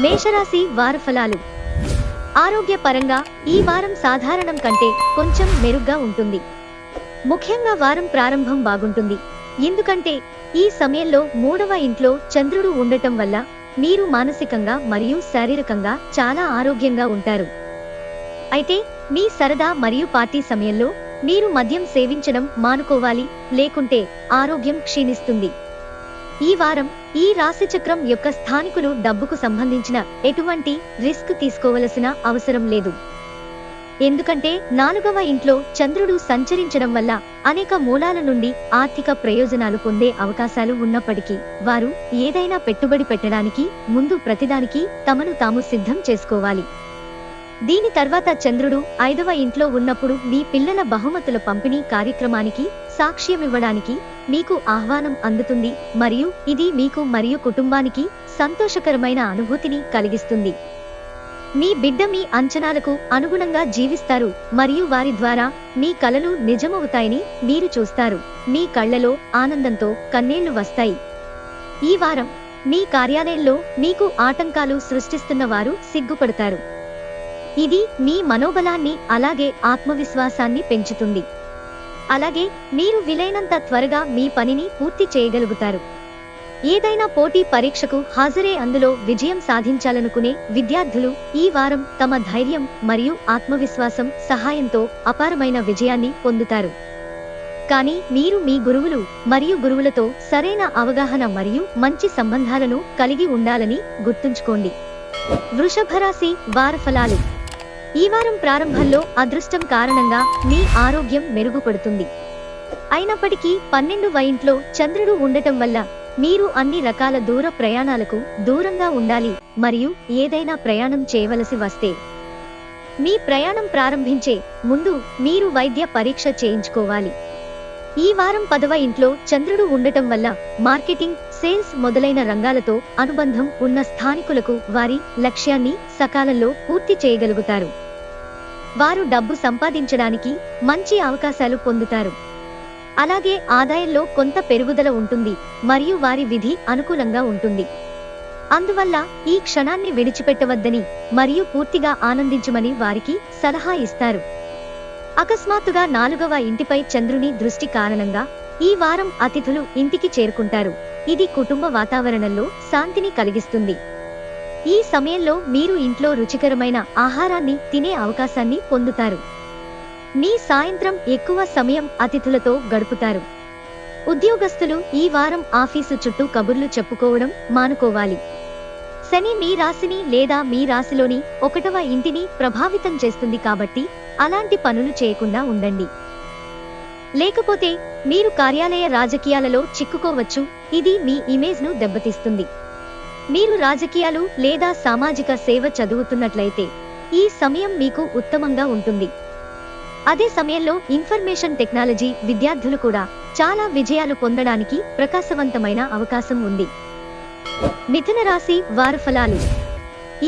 మేషరాశి వార ఫలాలు. ఆరోగ్యపరంగా ఈ వారం సాధారణం కంటే కొంచెం మెరుగ్గా ఉంటుంది. ముఖ్యంగా వారం ప్రారంభం బాగుంటుంది. ఎందుకంటే ఈ సమయంలో మూడవ ఇంట్లో చంద్రుడు ఉండటం వల్ల మీరు మానసికంగా మరియు శారీరకంగా చాలా ఆరోగ్యంగా ఉంటారు. అయితే మీ సరదా మరియు పార్టీ సమయంలో మీరు మద్యం సేవించడం మానుకోవాలి, లేకుంటే ఆరోగ్యం క్షీణిస్తుంది. ఈ వారం ఈ రాశిచక్రం యొక్క స్థానికులు డబ్బుకు సంబంధించిన ఎటువంటి రిస్క్ తీసుకోవలసిన అవసరం లేదు. ఎందుకంటే 4వ ఇంట్లో చంద్రుడు సంచరించడం వల్ల అనేక మూలాల నుండి ఆర్థిక ప్రయోజనాలు పొందే అవకాశాలు ఉన్నప్పటికీ వారు ఏదైనా పెట్టుబడి పెట్టడానికి ముందు ప్రతిదానికి తమను తాము సిద్ధం చేసుకోవాలి. దీని తర్వాత చంద్రుడు 5వ ఇంట్లో ఉన్నప్పుడు మీ పిల్లల బహుమతుల పంపిణీ కార్యక్రమానికి సాక్ష్యమివ్వడానికి మీకు ఆహ్వానం అందుతుంది మరియు ఇది మీకు మరియు కుటుంబానికి సంతోషకరమైన అనుభూతిని కలిగిస్తుంది. మీ బిడ్డ మీ అంచనాలకు అనుగుణంగా జీవిస్తారు మరియు వారి ద్వారా మీ కలలు నిజమవుతాయని మీరు చూస్తారు. మీ కళ్లలో ఆనందంతో కన్నీళ్లు వస్తాయి. ఈ వారం మీ కార్యాలయంలో మీకు ఆటంకాలు సృష్టిస్తున్న వారు సిగ్గుపడతారు. ఇది మీ మనోబలాన్ని అలాగే ఆత్మవిశ్వాసాన్ని పెంచుతుంది. అలాగే మీరు వీలైనంత త్వరగా మీ పనిని పూర్తి చేయగలుగుతారు. ఏదైనా పోటీ పరీక్షకు హాజరే అందులో విజయం సాధించాలనుకునే విద్యార్థులు ఈ వారం తమ ధైర్యం మరియు ఆత్మవిశ్వాసం సహాయంతో అపారమైన విజయాన్ని పొందుతారు. కానీ మీరు మీ గురువులు మరియు గురువులతో సరైన అవగాహన మరియు మంచి సంబంధాలను కలిగి ఉండాలని గుర్తుంచుకోండి. వృషభ రాశి వార ఫలాలు. ఈ వారం ప్రారంభంలో అదృష్టం కారణంగా మీ ఆరోగ్యం మెరుగుపడుతుంది. అయినప్పటికీ 12వ ఇంట్లో చంద్రుడు ఉండటం వల్ల మీరు అన్ని రకాల దూర ప్రయాణాలకు దూరంగా ఉండాలి మరియు ఏదైనా ప్రయాణం చేయవలసి వస్తే మీ ప్రయాణం ప్రారంభించే ముందు మీరు వైద్య పరీక్ష చేయించుకోవాలి. ఈ వారం 10వ ఇంట్లో చంద్రుడు ఉండటం వల్ల మార్కెటింగ్, సేల్స్ మొదలైన రంగాలతో అనుబంధం ఉన్న స్థానికులకు వారి లక్ష్యాన్ని సకాలంలో పూర్తి చేయగలుగుతారు. వారు డబ్బు సంపాదించడానికి మంచి అవకాశాలు పొందుతారు. అలాగే ఆదాయంలో కొంత పెరుగుదల ఉంటుంది మరియు వారి విధి అనుకూలంగా ఉంటుంది. అందువల్ల ఈ క్షణాన్ని విడిచిపెట్టవద్దని మరియు పూర్తిగా ఆనందించమని వారికి సలహా ఇస్తారు. అకస్మాత్తుగా 4వ ఇంటిపై చంద్రుని దృష్టి కారణంగా ఈ వారం అతిథులు ఇంటికి చేరుకుంటారు. ఇది కుటుంబ వాతావరణంలో శాంతిని కలిగిస్తుంది. ఈ సమయంలో మీరు ఇంట్లో రుచికరమైన ఆహారాన్ని తినే అవకాశాన్ని పొందుతారు. మీ సాయంత్రం ఎక్కువ సమయం అతిథులతో గడుపుతారు. ఉద్యోగస్తులు ఈ వారం ఆఫీసు చుట్టూ కబుర్లు చెప్పుకోవడం మానుకోవాలి. శని మీ రాశిని లేదా మీ రాశిలోని 1వ ఇంటిని ప్రభావితం చేస్తుంది కాబట్టి అలాంటి పనులు చేయకుండా ఉండండి. లేకపోతే మీరు కార్యాలయ రాజకీయాలలో చిక్కుకోవచ్చు. ఇది మీ ఇమేజ్ను దెబ్బతీస్తుంది. మీరు రాజకీయాలు లేదా సామాజిక సేవ చదువుతున్నట్లయితే ఈ సమయం మీకు ఉత్తమంగా ఉంటుంది. అదే సమయంలో ఇన్ఫర్మేషన్ టెక్నాలజీ విద్యార్థులు కూడా చాలా విజయాలు పొందడానికి ప్రకాశవంతమైన అవకాశం ఉంది. మిథున రాశి వార ఫలాలు.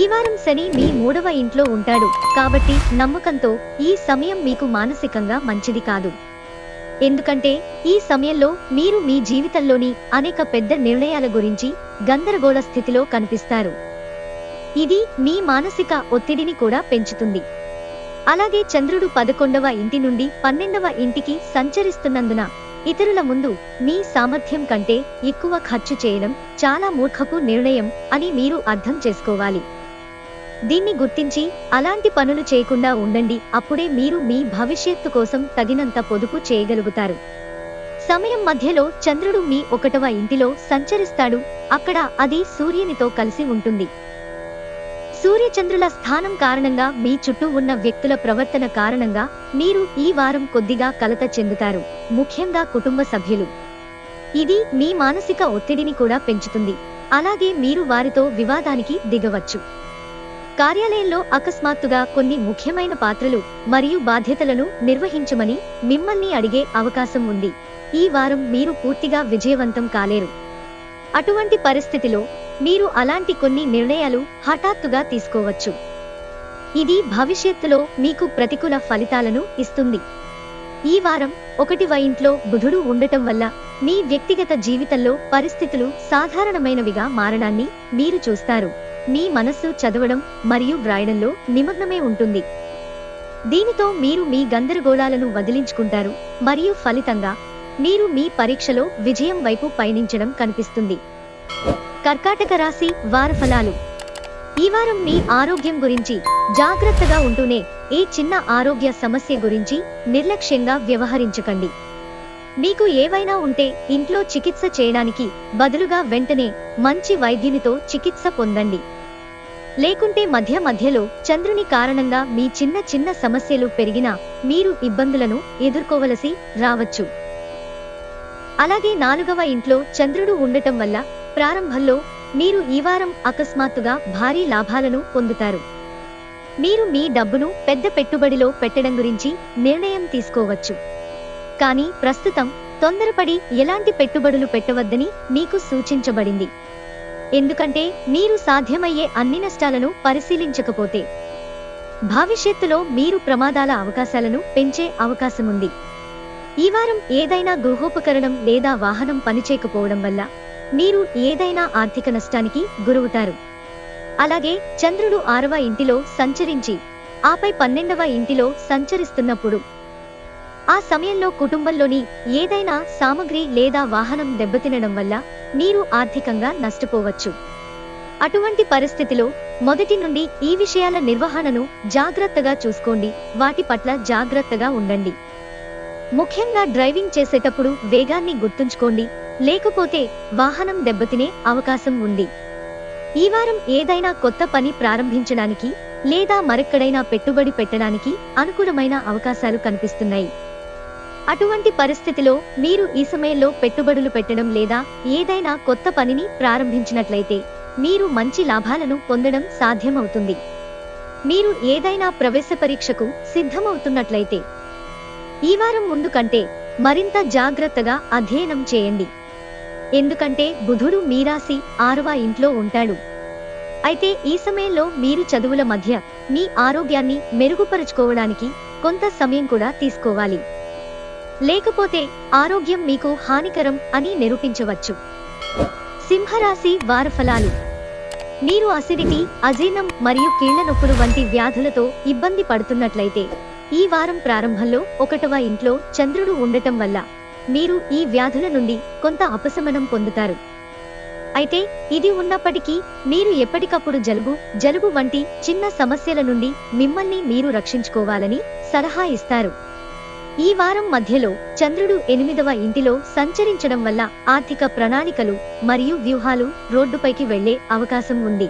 ఈ వారం శని మీ 3వ ఇంట్లో ఉంటాడు కాబట్టి నమ్మకంతో ఈ సమయం మీకు మానసికంగా మంచిది కాదు. ఎందుకంటే ఈ సమయంలో మీరు మీ జీవితంలోని అనేక పెద్ద నిర్ణయాల గురించి గందరగోళ స్థితిలో కనిపిస్తారు. ఇది మీ మానసిక ఒత్తిడిని కూడా పెంచుతుంది. అలాగే చంద్రుడు 11వ ఇంటి నుండి 12వ ఇంటికి సంచరిస్తున్నందున ఇతరుల ముందు మీ సామర్థ్యం కంటే ఎక్కువ ఖర్చు చేయడం చాలా మూర్ఖపు నిర్ణయం అని మీరు అర్థం చేసుకోవాలి. దీన్ని గుర్తించి అలాంటి పనులు చేయకుండా ఉండండి. అప్పుడే మీరు మీ భవిష్యత్తు కోసం తగినంత పొదుపు చేయగలుగుతారు. సమయం మధ్యలో చంద్రుడు మీ 1వ ఇంటిలో సంచరిస్తాడు. అక్కడ అది సూర్యునితో కలిసి ఉంటుంది. సూర్యచంద్రుల స్థానం కారణంగా మీ చుట్టూ ఉన్న వ్యక్తుల ప్రవర్తన కారణంగా మీరు ఈ వారం కొద్దిగా కలత చెందుతారు, ముఖ్యంగా కుటుంబ సభ్యులు. ఇది మీ మానసిక ఒత్తిడిని కూడా పెంచుతుంది. అలాగే మీరు వారితో వివాదానికి దిగవచ్చు. కార్యాలయంలో అకస్మాత్తుగా కొన్ని ముఖ్యమైన పాత్రలు మరియు బాధ్యతలను నిర్వహించమని మిమ్మల్ని అడిగే అవకాశం ఉంది. ఈ వారం మీరు పూర్తిగా విజయవంతం కాలేరు. అటువంటి పరిస్థితిలో మీరు అలాంటి కొన్ని నిర్ణయాలు హఠాత్తుగా తీసుకోవచ్చు. ఇది భవిష్యత్తులో మీకు ప్రతికూల ఫలితాలను ఇస్తుంది. ఈ వారం 1వ ఇంట్లో బుధుడు ఉండటం వల్ల మీ వ్యక్తిగత జీవితంలో పరిస్థితులు సాధారణమైనవిగా మారడాన్ని మీరు చూస్తారు. మీ మనస్సు చదవడం మరియు వ్రాయడంలో నిమగ్నమే ఉంటుంది. దీనితో మీరు మీ గందరగోళాలను వదిలించుకుంటారు మరియు ఫలితంగా మీరు మీ పరీక్షలో విజయం వైపు పయనించడం కనిపిస్తుంది. కర్కాటక రాశి వార ఫలాలు. ఈ వారం మీ ఆరోగ్యం గురించి జాగ్రత్తగా ఉంటూనే ఏ చిన్న ఆరోగ్య సమస్య గురించి నిర్లక్ష్యంగా వ్యవహరించకండి. మీకు ఏవైనా ఉంటే ఇంట్లో చికిత్స చేయడానికి బదులుగా వెంటనే మంచి వైద్యునితో చికిత్స పొందండి. లేకుంటే మధ్య మధ్యలో చంద్రుని కారణంగా మీ చిన్న చిన్న సమస్యలు పెరిగినా మీరు ఇబ్బందులను ఎదుర్కోవలసి రావచ్చు. అలాగే 4వ ఇంట్లో చంద్రుడు ఉండటం వల్ల ప్రారంభంలో మీరు ఈ వారం అకస్మాత్తుగా భారీ లాభాలను పొందుతారు. మీరు మీ డబ్బును పెద్ద పెట్టుబడిలో పెట్టడం గురించి నిర్ణయం తీసుకోవచ్చు. కానీ ప్రస్తుతం తొందరపడి ఎలాంటి పెట్టుబడులు పెట్టవద్దని మీకు సూచించబడింది. ఎందుకంటే మీరు సాధ్యమయ్యే అన్ని నష్టాలను పరిశీలించకపోతే భవిష్యత్తులో మీరు ప్రమాదాల అవకాశాలను పెంచే అవకాశముంది. ఈ వారం ఏదైనా గృహోపకరణం లేదా వాహనం పనిచేయకపోవడం వల్ల మీరు ఏదైనా ఆర్థిక నష్టానికి గురవుతారు. అలాగే చంద్రుడు 6వ ఇంటిలో సంచరించి ఆపై 12వ ఇంటిలో సంచరిస్తున్నప్పుడు ఆ సమయంలో కుటుంబంలోని ఏదైనా సామగ్రి లేదా వాహనం దెబ్బతినడం వల్ల మీరు ఆర్థికంగా నష్టపోవచ్చు. అటువంటి పరిస్థితిలో మొదటి నుండి ఈ విషయాల నిర్వహణను జాగ్రత్తగా చూసుకోండి. వాటి పట్ల జాగ్రత్తగా ఉండండి. ముఖ్యంగా డ్రైవింగ్ చేసేటప్పుడు వేగాన్ని గుర్తుంచుకోండి, లేకపోతే వాహనం దెబ్బతినే అవకాశం ఉంది. ఈ వారం ఏదైనా కొత్త పని ప్రారంభించడానికి లేదా మరెక్కడైనా పెట్టుబడి పెట్టడానికి అనుకూలమైన అవకాశాలు కనిపిస్తున్నాయి. అటువంటి పరిస్థితిలో మీరు ఈ సమయంలో పెట్టుబడులు పెట్టడం లేదా ఏదైనా కొత్త పనిని ప్రారంభించినట్లయితే మీరు మంచి లాభాలను పొందడం సాధ్యమవుతుంది. మీరు ఏదైనా ప్రవేశ పరీక్షకు సిద్ధమవుతున్నట్లయితే ఈ వారం ముందు కంటే మరింత జాగ్రత్తగా అధ్యయనం చేయండి. ఎందుకంటే బుధుడు మీ రాశి 6వ ఇంట్లో ఉంటాడు. అయితే ఈ సమయంలో మీరు చదువుల మధ్య మీ ఆరోగ్యాన్ని మెరుగుపరుచుకోవడానికి కొంత సమయం కూడా తీసుకోవాలి. లేకపోతే ఆరోగ్యం మీకు హానికరం అని నిరూపించవచ్చు. సింహరాశి వార ఫలాలు. మీరు అసిడిటీ, అజీర్ణం మరియు కీళ్ల నొప్పులు వంటి వ్యాధులతో ఇబ్బంది పడుతున్నట్లయితే ఈ వారం ప్రారంభంలో 1వ ఇంట్లో చంద్రుడు ఉండటం వల్ల మీరు ఈ వ్యాధుల నుండి కొంత ఉపశమనం పొందుతారు. అయితే ఇది ఉన్నప్పటికీ మీరు ఎప్పటికప్పుడు జలుబు వంటి చిన్న సమస్యల నుండి మిమ్మల్ని మీరు రక్షించుకోవాలని సలహా ఇస్తారు. ఈ వారం మధ్యలో చంద్రుడు 8వ ఇంటిలో సంచరించడం వల్ల ఆర్థిక ప్రణాళికలు మరియు వ్యూహాలు రోడ్డుపైకి వెళ్లే అవకాశం ఉంది.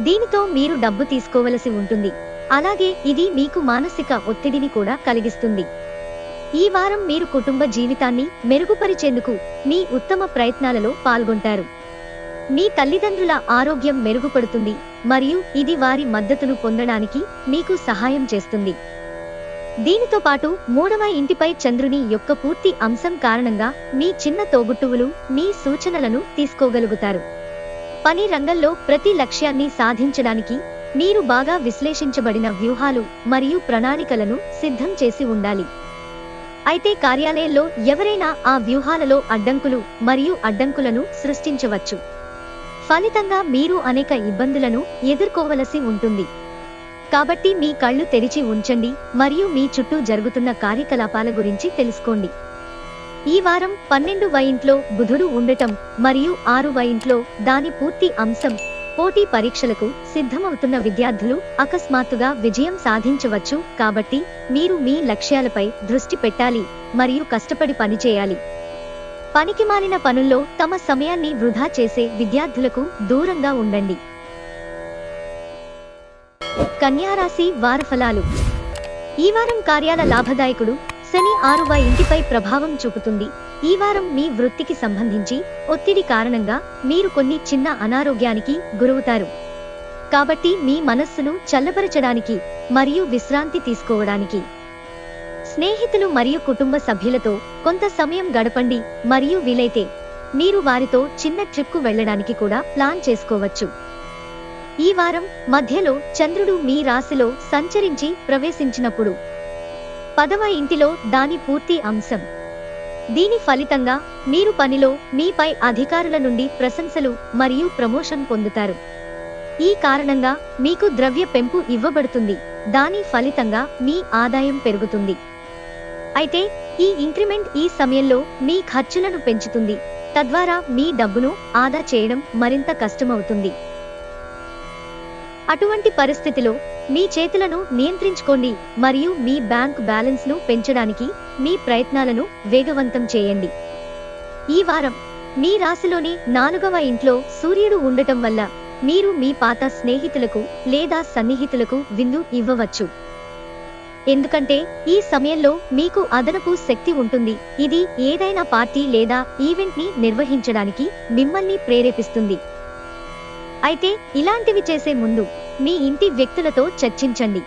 దీనితో మీరు డబ్బు తీసుకోవలసి ఉంటుంది. అలాగే ఇది మీకు మానసిక ఒత్తిడిని కూడా కలిగిస్తుంది. ఈ వారం మీరు కుటుంబ జీవితాన్ని మెరుగుపరిచేందుకు మీ ఉత్తమ ప్రయత్నాలలో పాల్గొంటారు. మీ తల్లిదండ్రుల ఆరోగ్యం మెరుగుపడుతుంది మరియు ఇది వారి మద్దతును పొందడానికి మీకు సహాయం చేస్తుంది. దీనితో పాటు 3వ ఇంటిపై చంద్రుని యొక్క పూర్తి అంశం కారణంగా మీ చిన్న తోబుట్టువులు మీ సూచనలను తీసుకోగలుగుతారు. పని రంగంలో ప్రతి లక్ష్యాన్ని సాధించడానికి మీరు బాగా విశ్లేషించబడిన వ్యూహాలు మరియు ప్రణాళికలను సిద్ధం చేసి ఉండాలి. అయితే కార్యాలయంలో ఎవరైనా ఆ వ్యూహాలలో అడ్డంకులను సృష్టించవచ్చు. ఫలితంగా మీరు అనేక ఇబ్బందులను ఎదుర్కోవలసి ఉంటుంది. కాబట్టి మీ కళ్ళు తెరిచి ఉంచండి మరియు మీ చుట్టూ జరుగుతున్న కార్యకలాపాల గురించి తెలుసుకోండి. ఈ వారం 12వ ఇంట్లో బుధుడు ఉండటం మరియు 6వ ఇంట్లో దాని పూర్తి అంశం పోటీ పరీక్షలకు సిద్ధమవుతున్న విద్యార్థులు అకస్మాత్తుగా విజయం సాధించవచ్చు. కాబట్టి మీరు మీ లక్ష్యాలపై దృష్టి పెట్టాలి మరియు కష్టపడి పనిచేయాలి. పనికిమాలిన పనుల్లో తమ సమయాన్ని వృధా చేసే విద్యార్థులకు దూరంగా ఉండండి. కన్యారాశి వార ఫలాలు. ఈ వారం కార్యాల లాభదాయకుడు శని 6వ ఇంటిపై ప్రభావం చూపుతుంది. ఈ వారం మీ వృత్తికి సంబంధించి ఒత్తిడి కారణంగా మీరు కొన్ని చిన్న అనారోగ్యానికి గురవుతారు. కాబట్టి మీ మనస్సును చల్లబరచడానికి మరియు విశ్రాంతి తీసుకోవడానికి స్నేహితులు మరియు కుటుంబ సభ్యులతో కొంత సమయం గడపండి మరియు వీలైతే మీరు వారితో చిన్న ట్రిప్కు వెళ్ళడానికి కూడా ప్లాన్ చేసుకోవచ్చు. ఈ వారం మధ్యలో చంద్రుడు మీ రాశిలో సంచరించి ప్రవేశించినప్పుడు 10వ ఇంటిలో దాని పూర్తి అంశం. దీని ఫలితంగా మీరు పనిలో మీపై అధికారుల నుండి ప్రశంసలు మరియు ప్రమోషన్ పొందుతారు. ఈ కారణంగా మీకు ద్రవ్య పెంపు ఇవ్వబడుతుంది, దాని ఫలితంగా మీ ఆదాయం పెరుగుతుంది. అయితే ఈ ఇంక్రిమెంట్ ఈ సమయంలో మీ ఖర్చులను పెంచుతుంది, తద్వారా మీ డబ్బును ఆదా చేయడం మరింత కష్టమవుతుంది. అటువంటి పరిస్థితిలో మీ చేతులను నియంత్రించుకోండి మరియు మీ బ్యాంక్ బ్యాలెన్స్ ను పెంచడానికి మీ ప్రయత్నాలను వేగవంతం చేయండి. ఈ వారం మీ రాశిలోని 4వ ఇంట్లో సూర్యుడు ఉండటం వల్ల మీరు మీ పాత స్నేహితులకు లేదా సన్నిహితులకు విందు ఇవ్వవచ్చు. ఎందుకంటే ఈ సమయంలో మీకు అదనపు శక్తి ఉంటుంది, ఇది ఏదైనా పార్టీ లేదా ఈవెంట్ ని నిర్వహించడానికి మిమ్మల్ని ప్రేరేపిస్తుంది. అయితే ఇలాంటివి చేసే ముందు మీ ఇంటి వ్యక్తులతో చర్చించండి.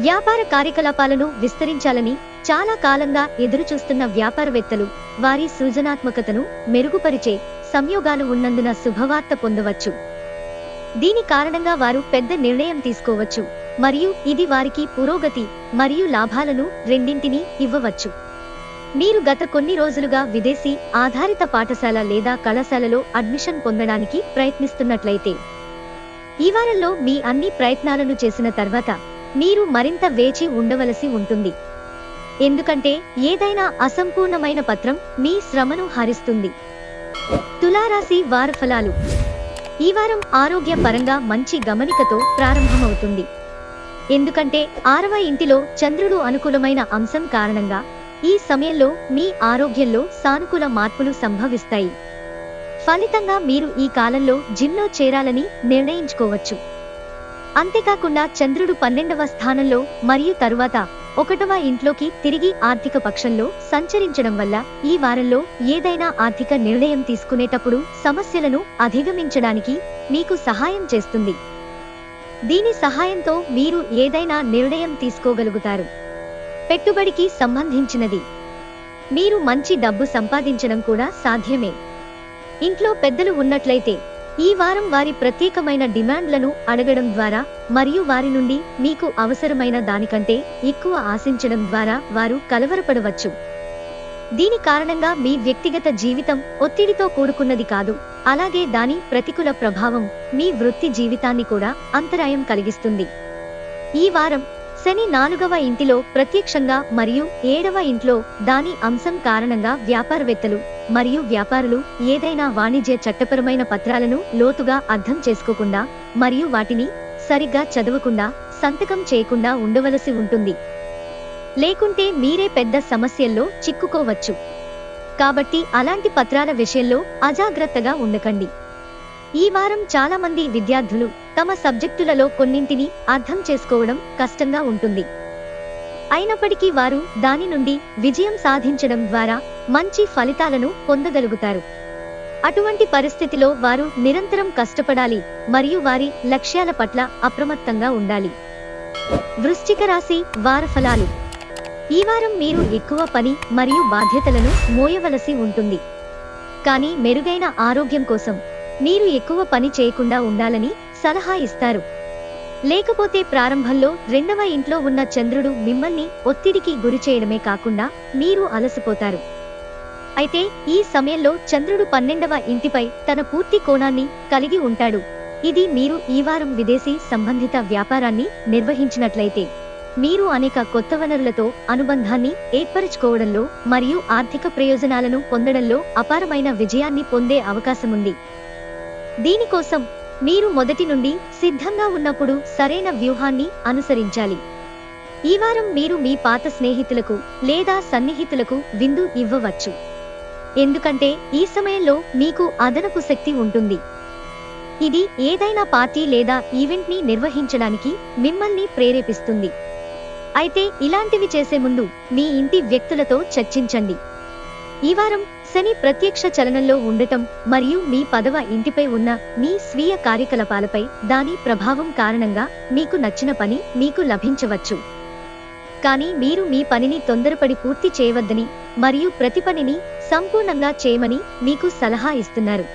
వ్యాపార కార్యకలాపాలను విస్తరించాలని చాలా కాలంగా ఎదురుచూస్తున్న వ్యాపారవేత్తలు వారి సృజనాత్మకతను మెరుగుపరిచే సంయోగాలు ఉన్నందున శుభవార్త పొందవచ్చు. దీని కారణంగా వారు పెద్ద నిర్ణయం తీసుకోవచ్చు మరియు ఇది వారికి పురోగతి మరియు లాభాలను రెండింటినీ ఇవ్వవచ్చు. మీరు గత కొన్ని రోజులుగా విదేశీ ఆధారిత పాఠశాల లేదా కళాశాలలో అడ్మిషన్ పొందడానికి ప్రయత్నిస్తున్నట్లయితే ఈ వారంలో మీ అన్ని ప్రయత్నాలను చేసిన తర్వాత మీరు మరింత వేచి ఉండవలసి ఉంటుంది, ఎందుకంటే ఏదైనా అసంపూర్ణమైన పత్రం మీ శ్రమను హరిస్తుంది. తులారాశి వార ఫలాలు. ఈ వారం ఆరోగ్య పరంగా మంచి గమనికతో ప్రారంభమవుతుంది, ఎందుకంటే 6వ ఇంటిలో చంద్రుడు అనుకూలమైన అంశం కారణంగా ఈ సమయంలో మీ ఆరోగ్యంలో సానుకూల మార్పులు సంభవిస్తాయి. ఫలితంగా మీరు ఈ కాలంలో జిమ్లో చేరాలని నిర్ణయించుకోవచ్చు. అంతేకాకుండా చంద్రుడు 12వ స్థానంలో మరియు తరువాత 1వ ఇంట్లోకి తిరిగి ఆర్థిక పక్షంలో సంచరించడం వల్ల ఈ వారంలో ఏదైనా ఆర్థిక నిర్ణయం తీసుకునేటప్పుడు సమస్యలను అధిగమించడానికి మీకు సహాయం చేస్తుంది. దీని సహాయంతో మీరు ఏదైనా నిర్ణయం తీసుకోగలుగుతారు. పెట్టుబడికి సంబంధించినది మీరు మంచి డబ్బు సంపాదించడం కూడా సాధ్యమే. ఇంట్లో పెద్దలు ఉన్నట్లయితే ఈ వారం వారి ప్రత్యేకమైన డిమాండ్లను అడగడం ద్వారా మరియు వారి నుండి మీకు అవసరమైన దానికంటే ఎక్కువ ఆశించడం ద్వారా వారు కలవరపడవచ్చు. దీని కారణంగా మీ వ్యక్తిగత జీవితం ఒత్తిడితో కూడుకున్నది కాదు, అలాగే దాని ప్రతికూల ప్రభావం మీ వృత్తి జీవితాన్ని కూడా అంతరాయం కలిగిస్తుంది. ఈ వారం శని 4వ ఇంటిలో ప్రత్యక్షంగా మరియు 7వ ఇంట్లో దాని అంశం కారణంగా వ్యాపారవేత్తలు మరియు వ్యాపారులు ఏదైనా వాణిజ్య చట్టపరమైన పత్రాలను లోతుగా అర్థం చేసుకోకుండా మరియు వాటిని సరిగ్గా చదవకుండా సంతకం చేయకుండా ఉండవలసి ఉంటుంది, లేకుంటే మీరే పెద్ద సమస్యల్లో చిక్కుకోవచ్చు. కాబట్టి అలాంటి పత్రాల విషయంలో అజాగ్రత్తగా ఉండకండి. ఈ వారం చాలా మంది విద్యార్థులు తమ సబ్జెక్టులలో కొన్నింటిని అర్థం చేసుకోవడం కష్టంగా ఉంటుంది, అయినప్పటికీ వారు దాని నుండి విజయం సాధించడం ద్వారా మంచి ఫలితాలను పొందగలుగుతారు. అటువంటి పరిస్థితిలో వారు నిరంతరం కష్టపడాలి మరియు వారి లక్ష్యాల పట్ల అప్రమత్తంగా ఉండాలి. వృశ్చిక రాశి వార ఫలాలు. ఈ వారం మీరు ఎక్కువ పని మరియు బాధ్యతలను మోయవలసి ఉంటుంది, కానీ మెరుగైన ఆరోగ్యం కోసం మీరు ఎక్కువ పని చేయకుండా ఉండాలని సలహా ఇస్తారు. లేకపోతే ప్రారంభంలో 2వ ఇంట్లో ఉన్న చంద్రుడు మిమ్మల్ని ఒత్తిడికి గురిచేయడమే కాకుండా మీరు అలసిపోతారు. అయితే ఈ సమయంలో చంద్రుడు 12వ ఇంటిపై తన పూర్తి కోణాన్ని కలిగి ఉంటాడు. ఇది మీరు ఈ వారం విదేశీ సంబంధిత వ్యాపారాన్ని నిర్వహించినట్లయితే మీరు అనేక కొత్త వనరులతో అనుబంధాన్ని ఏర్పరచుకోవడంలో మరియు ఆర్థిక ప్రయోజనాలను పొందడంలో అపారమైన విజయాన్ని పొందే అవకాశముంది. దీనికోసం మీరు మొదటి నుండి సిద్ధంగా ఉన్నప్పుడు సరైన వ్యూహాన్ని అనుసరించాలి. ఈ వారం మీరు మీ పాత స్నేహితులకు లేదా సన్నిహితులకు విందు ఇవ్వవచ్చు, ఎందుకంటే ఈ సమయంలో మీకు అదనపు శక్తి ఉంటుంది. ఇది ఏదైనా పార్టీ లేదా ఈవెంట్ ని నిర్వహించడానికి మిమ్మల్ని ప్రేరేపిస్తుంది. అయితే ఇలాంటివి చేసే ముందు మీ ఇంటి వ్యక్తులతో చర్చించండి. ఈ వారం శని ప్రత్యక్ష చలనంలో ఉండటం మరియు మీ 10వ ఇంటిపై ఉన్న మీ స్వీయ కార్యకలాపాలపై దాని ప్రభావం కారణంగా మీకు నచ్చిన పని మీకు లభించవచ్చు. కానీ మీరు మీ పనిని తొందరపడి పూర్తి చేయవద్దని మరియు ప్రతి పనిని సంపూర్ణంగా చేయమని మీకు సలహా ఇస్తున్నారు.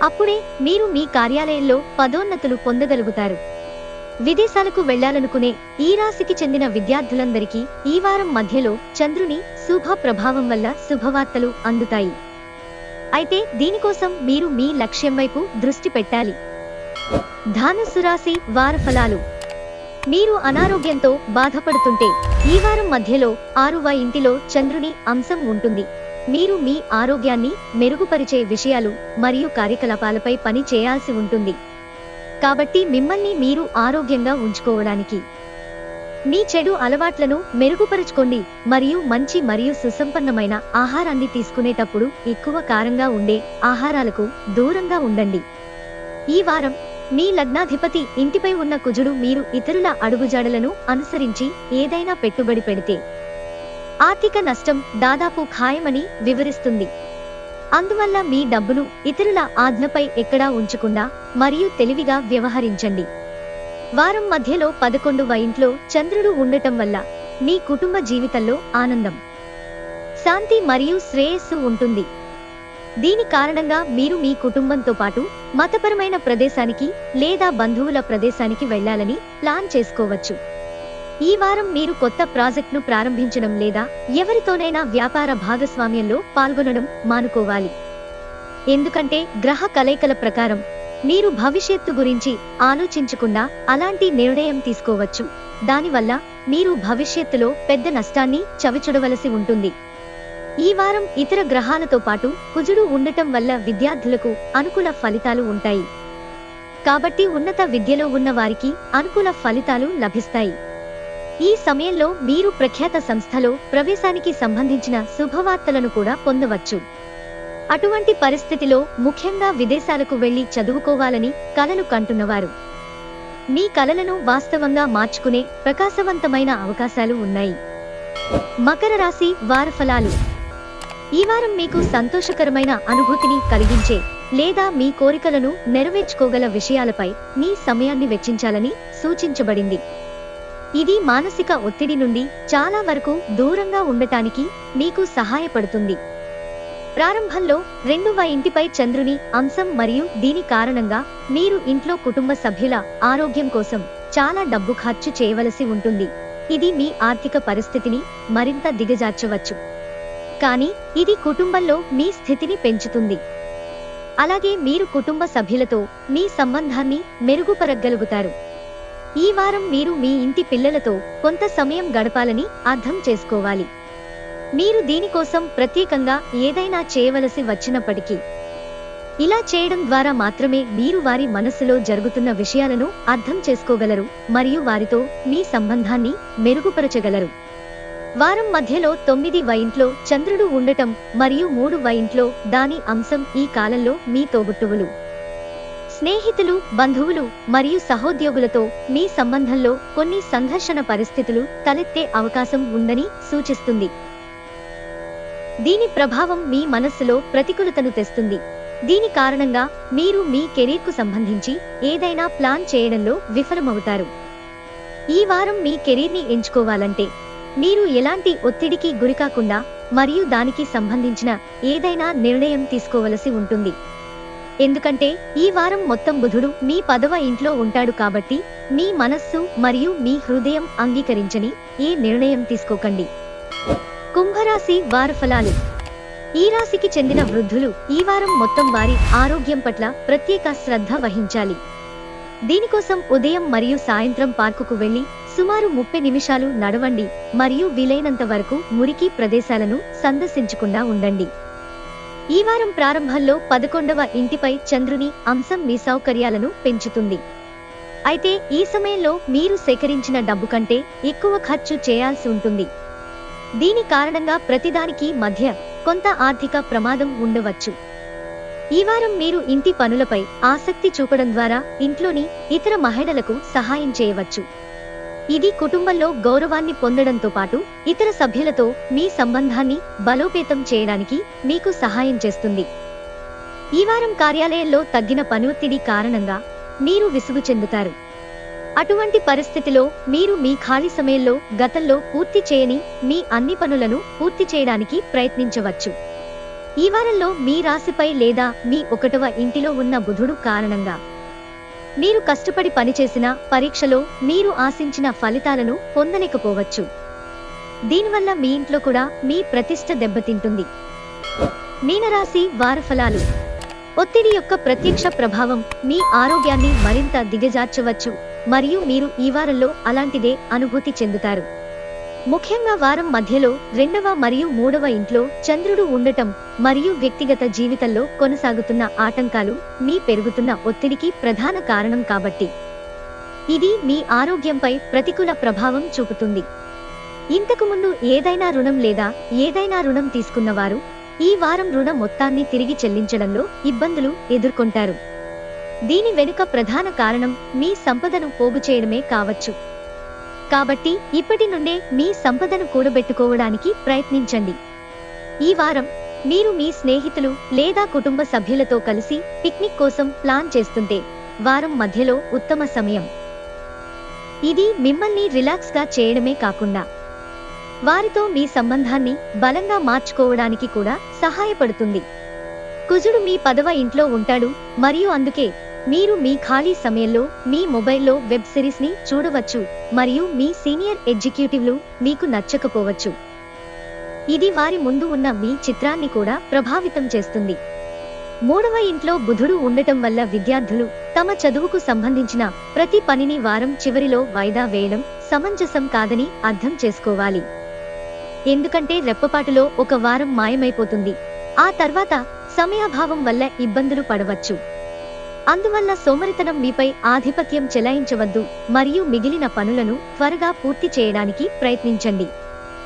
అప్పుడే మీరు మీ కార్యాలయంలో పదోన్నతులు పొందగలుగుతారు. విదేశాలకు వెళ్లాలనుకునే ఈ రాశికి చెందిన విద్యార్థులందరికీ ఈ వారం మధ్యలో చంద్రుని శుభ ప్రభావం వల్ల శుభవార్తలు అందుతాయి. అయితే దీనికోసం మీరు మీ లక్ష్యం వైపు దృష్టి పెట్టాలి. ధనుస్సు రాశి వార ఫలాలు. మీరు అనారోగ్యంతో బాధపడుతుంటే ఈ వారం మధ్యలో 6వ ఇంటిలో చంద్రుని అంశం ఉంటుంది. మీరు మీ ఆరోగ్యాన్ని మెరుగుపరిచే విషయాలు మరియు కార్యకలాపాలపై పని చేయాల్సి ఉంటుంది. కాబట్టి మిమ్మల్ని మీరు ఆరోగ్యంగా ఉంచుకోవడానికి మీ చెడు అలవాట్లను మెరుగుపరుచుకోండి మరియు మంచి మరియు సుసంపన్నమైన ఆహారాన్ని తీసుకునేటప్పుడు ఎక్కువ కారంగా ఉండే ఆహారాలకు దూరంగా ఉండండి. ఈ వారం మీ లగ్నాధిపతి ఇంటిపై ఉన్న కుజుడు మీరు ఇతరుల అడుగుజాడలను అనుసరించి ఏదైనా పెట్టుబడి పెడితే ఆర్థిక నష్టం దాదాపు ఖాయమని వివరిస్తుంది. అందువల్ల మీ డబ్బును ఇతరుల ఆజ్ఞపై ఎక్కడా ఉంచకుండా మరియు తెలివిగా వ్యవహరించండి. వారం మధ్యలో 11వ ఇంట్లో చంద్రుడు ఉండటం వల్ల మీ కుటుంబ జీవితంలో ఆనందం, శాంతి మరియు శ్రేయస్సు ఉంటుంది. దీని కారణంగా మీరు మీ కుటుంబంతో పాటు మతపరమైన ప్రదేశానికి లేదా బంధువుల ప్రదేశానికి వెళ్లాలని ప్లాన్ చేసుకోవచ్చు. ఈ వారం మీరు కొత్త ప్రాజెక్టును ప్రారంభించడం లేదా ఎవరితోనైనా వ్యాపార భాగస్వామ్యంలో పాల్గొనడం మానుకోవాలి. ఎందుకంటే గ్రహ కలయికల ప్రకారం మీరు భవిష్యత్తు గురించి ఆలోచించకుండా అలాంటి నిర్ణయం తీసుకోవచ్చు. దానివల్ల మీరు భవిష్యత్తులో పెద్ద నష్టాన్ని చవిచూడవలసి ఉంటుంది. ఈ వారం ఇతర గ్రహాలతో పాటు కుజుడు ఉండటం వల్ల విద్యార్థులకు అనుకూల ఫలితాలు ఉంటాయి. కాబట్టి ఉన్నత విద్యలో ఉన్న వారికి అనుకూల ఫలితాలు లభిస్తాయి. ఈ సమయంలో మీరు ప్రఖ్యాత సంస్థలో ప్రవేశానికి సంబంధించిన శుభవార్తలను కూడా పొందవచ్చు. అటువంటి పరిస్థితిలో ముఖ్యంగా విదేశాలకు వెళ్లి చదువుకోవాలని కలలు కంటున్నవారు మీ కలలను వాస్తవంగా మార్చుకునే ప్రకాశవంతమైన అవకాశాలు ఉన్నాయి. మకర రాశి వార ఫలాలు. ఈ వారం మీకు సంతోషకరమైన అనుభూతిని కలిగించే లేదా మీ కోరికలను నెరవేర్చుకోగల విషయాలపై మీ సమయాన్ని వెచ్చించాలని సూచించబడింది. ఇది మానసిక ఒత్తిడి నుండి చాలా వరకు దూరంగా ఉండటానికి మీకు సహాయపడుతుంది. ప్రారంభంలో 2వ ఇంటిపై చంద్రుని అంశం మరియు దీని కారణంగా మీరు ఇంట్లో కుటుంబ సభ్యుల ఆరోగ్యం కోసం చాలా డబ్బు ఖర్చు చేయవలసి ఉంటుంది. ఇది మీ ఆర్థిక పరిస్థితిని మరింత దిగజార్చవచ్చు, కానీ ఇది కుటుంబంలో మీ స్థితిని పెంచుతుంది. అలాగే మీరు కుటుంబ సభ్యులతో మీ సంబంధాన్ని మెరుగుపరగలుగుతారు. ఈ వారం మీరు మీ ఇంటి పిల్లలతో కొంత సమయం గడపాలని అర్థం చేసుకోవాలి. మీరు దీనికోసం ప్రత్యేకంగా ఏదైనా చేయవలసి వచ్చినప్పటికీ ఇలా చేయడం ద్వారా మాత్రమే మీరు వారి మనస్సులో జరుగుతున్న విషయాలను అర్థం చేసుకోగలరు మరియు వారితో మీ సంబంధాన్ని మెరుగుపరచగలరు. వారం మధ్యలో 9వ ఇంట్లో చంద్రుడు ఉండటం మరియు 3వ ఇంట్లో దాని అంశం ఈ కాలంలో మీ తోబుట్టువులు, స్నేహితులు, బంధువులు మరియు సహోద్యోగులతో మీ సంబంధంలో కొన్ని సంఘర్షణ పరిస్థితులు తలెత్తే అవకాశం ఉందని సూచిస్తుంది. దీని ప్రభావం మీ మనస్సులో ప్రతికూలతను తెస్తుంది. దీని కారణంగా మీరు మీ కెరీర్కు సంబంధించి ఏదైనా ప్లాన్ చేయడంలో విఫలమవుతారు. ఈ వారం మీ కెరీర్ని ఎంచుకోవాలంటే మీరు ఎలాంటి ఒత్తిడికి గురికాకుండా మరియు దానికి సంబంధించిన ఏదైనా నిర్ణయం తీసుకోవలసి ఉంటుంది. ఎందుకంటే ఈ వారం మొత్తం బుధుడు మీ 10వ ఇంట్లో ఉంటాడు. కాబట్టి మీ మనస్సు మరియు మీ హృదయం అంగీకరించని ఏ నిర్ణయం తీసుకోకండి. కుంభరాశి వార ఫలాలు. ఈ రాశికి చెందిన వృద్ధులు ఈ వారం మొత్తం వారి ఆరోగ్యం పట్ల ప్రత్యేక శ్రద్ధ వహించాలి. దీనికోసం ఉదయం మరియు సాయంత్రం పార్కుకు వెళ్లి సుమారు 30 నిమిషాలు నడవండి మరియు వీలైనంత వరకు మురికి ప్రదేశాలను సందర్శించకుండా ఉండండి. ఈ వారం ప్రారంభంలో 11వ ఇంటిపై చంద్రుని అంశం మీ సౌకర్యాలను పెంచుతుంది. అయితే ఈ సమయంలో మీరు సేకరించిన డబ్బు కంటే ఎక్కువ ఖర్చు చేయాల్సి ఉంటుంది. దీని కారణంగా ప్రతిదానికి మధ్య కొంత ఆర్థిక ప్రమాదం ఉండవచ్చు. ఈ వారం మీరు ఇంటి పనులపై ఆసక్తి చూపడం ద్వారా ఇంట్లోని ఇతర మహిళలకు సహాయం చేయవచ్చు. ఇది కుటుంబంలో గౌరవాన్ని పొందడంతో పాటు ఇతర సభ్యులతో మీ సంబంధాన్ని బలోపేతం చేయడానికి మీకు సహాయం చేస్తుంది. ఈ వారం కార్యాలయంలో తగ్గిన పనిఒత్తిడి కారణంగా మీరు విసుగు చెందుతారు. అటువంటి పరిస్థితిలో మీరు మీ ఖాళీ సమయంలో గతంలో పూర్తి చేయని మీ అన్ని పనులను పూర్తి చేయడానికి ప్రయత్నించవచ్చు. ఈ వారంలో మీ రాశిపై లేదా మీ 1వ ఇంటిలో ఉన్న బుధుడు కారణంగా మీరు కష్టపడి పనిచేసిన పరీక్షలో మీరు ఆశించిన ఫలితాలను పొందలేకపోవచ్చు. దీనివల్ల మీ ఇంట్లో కూడా మీ ప్రతిష్ట దెబ్బతింటుంది. మీనరాశి వార ఫలాలు. ఒత్తిడి యొక్క ప్రత్యక్ష ప్రభావం మీ ఆరోగ్యాన్ని మరింత దిగజార్చవచ్చు మరియు మీరు ఈ వారంలో అలాంటిదే అనుభూతి చెందుతారు. ముఖ్యంగా వారం మధ్యలో 2వ మరియు 3వ ఇంట్లో చంద్రుడు ఉండటం మరియు వ్యక్తిగత జీవితంలో కొనసాగుతున్న ఆటంకాలు మీ పెరుగుతున్న ఒత్తిడికి ప్రధాన కారణం కాబట్టి ఇది మీ ఆరోగ్యంపై ప్రతికూల ప్రభావం చూపుతుంది. ఇంతకుముందు ఏదైనా రుణం లేదా ఏదైనా రుణం తీసుకున్నవారు ఈ వారం రుణ మొత్తాన్ని తిరిగి చెల్లించడంలో ఇబ్బందులు ఎదుర్కొంటారు. దీని వెనుక ప్రధాన కారణం మీ సంపదను పోగు చేయడమే కావచ్చు. కాబట్టి ఇప్పటి నుండే మీ సంపదను కూడబెట్టుకోవడానికి ప్రయత్నించండి. ఈ వారం మీరు మీ స్నేహితులు లేదా కుటుంబ సభ్యులతో కలిసి పిక్నిక్ కోసం ప్లాన్ చేస్తుంటే వారం మధ్యలో ఉత్తమ సమయం. ఇది మిమ్మల్ని రిలాక్స్గా చేయడమే కాకుండా వారితో మీ సంబంధాన్ని బలంగా మార్చుకోవడానికి కూడా సహాయపడుతుంది. కుజుడు మీ 10వ ఇంట్లో ఉంటాడు మరియు అందుకే మీరు మీ ఖాళీ సమయంలో మీ మొబైల్లో వెబ్ సిరీస్ ని చూడవచ్చు మరియు మీ సీనియర్ ఎగ్జిక్యూటివ్లు మీకు నచ్చకపోవచ్చు. ఇది వారి ముందు ఉన్న మీ చిత్రాన్ని కూడా ప్రభావితం చేస్తుంది. 3వ ఇంట్లో బుధుడు ఉండటం వల్ల విద్యార్థులు తమ చదువుకు సంబంధించిన ప్రతి పనిని వారం చివరిలో వాయిదా వేయడం సమంజసం కాదని అర్థం చేసుకోవాలి. ఎందుకంటే రెప్పపాటులో ఒక వారం మాయమైపోతుంది. ఆ తర్వాత సమయాభావం వల్ల ఇబ్బందులు పడవచ్చు. అందువల్ల సోమరితనం మీపై ఆధిపత్యం చెలాయించవద్దు మరియు మిగిలిన పనులను త్వరగా పూర్తి చేయడానికి ప్రయత్నించండి.